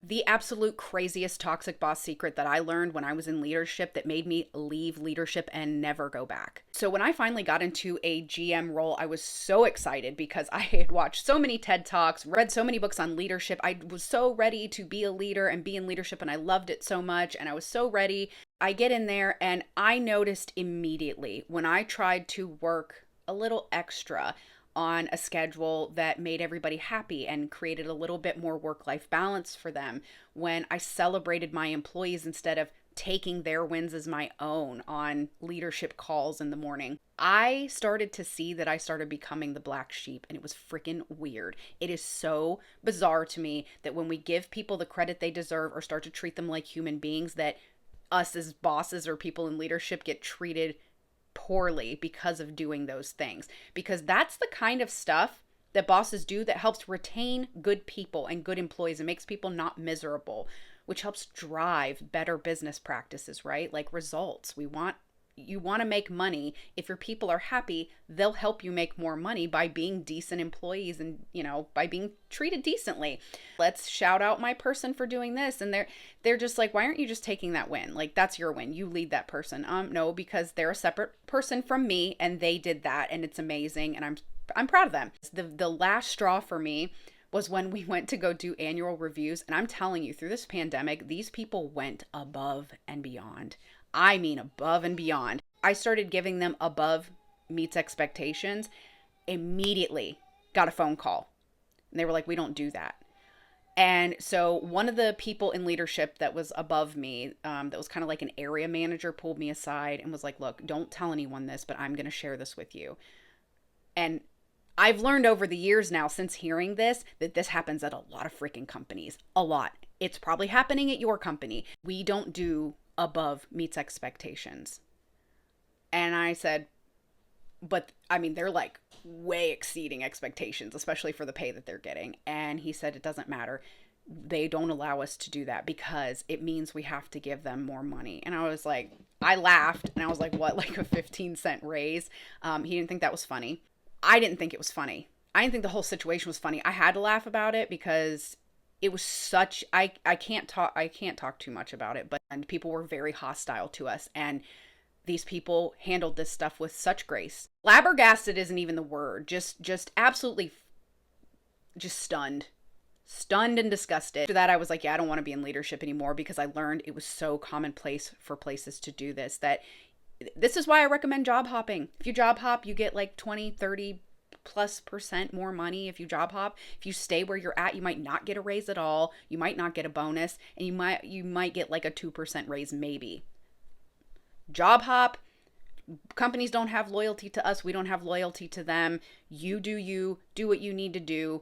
The absolute craziest toxic boss secret that I learned when I was in leadership that made me leave leadership and never go back. So, when I finally got into a GM role, I was so excited because I had watched so many TED Talks, read so many books on leadership. I was so ready to be a leader and be in leadership, and I loved it so much, and I was so ready. I get in there, and I noticed immediately when I tried to work a little extra on a schedule that made everybody happy and created a little bit more work life balance for them, when I celebrated my employees instead of taking their wins as my own on leadership calls in the morning, I started to see that I started becoming the black sheep, and it was freaking weird. It is so bizarre to me that when we give people the credit they deserve or start to treat them like human beings, that us as bosses or people in leadership get treated poorly because of doing those things. Because that's the kind of stuff that bosses do that helps retain good people and good employees and makes people not miserable, which helps drive better business practices, right? Like results. You want to make money. If your people are happy, they'll help you make more money by being decent employees and, by being treated decently. Let's shout out my person for doing this, and they're just like, why aren't you just taking that win? Like, that's your win. You lead that person. No, because they're a separate person from me and they did that, and it's amazing, and I'm proud of them. The last straw for me was when we went to go do annual reviews, and I'm telling you, through this pandemic, these people went above and beyond. I mean, above and beyond. I started giving them above meets expectations. Immediately got a phone call. And they were like, we don't do that. And so one of the people in leadership that was above me, that was kind of like an area manager, pulled me aside and was like, look, don't tell anyone this, but I'm going to share this with you. And I've learned over the years now, since hearing this, that this happens at a lot of freaking companies. A lot. It's probably happening at your company. We don't do above meets expectations. And I said, but I mean, they're like way exceeding expectations, especially for the pay that they're getting. And he said, it doesn't matter. They don't allow us to do that because it means we have to give them more money. And I was like, I laughed and I was like, what, like a 15-cent raise? He didn't think that was funny. I didn't think it was funny. I didn't think the whole situation was funny. I had to laugh about it because it was such I can't talk too much about it, but and people were very hostile to us, and these people handled this stuff with such grace. Flabbergasted isn't even the word. Just absolutely just stunned. Stunned and disgusted. After that, I was like, yeah, I don't want to be in leadership anymore because I learned it was so commonplace for places to do this, that this is why I recommend job hopping. If you job hop, you get like 20, 30+% more money if you job hop. If you stay where you're at, you might not get a raise at all. You might not get a bonus, and you might get like a 2% raise maybe. Job hop. Companies don't have loyalty to us. We don't have loyalty to them. You do what you need to do.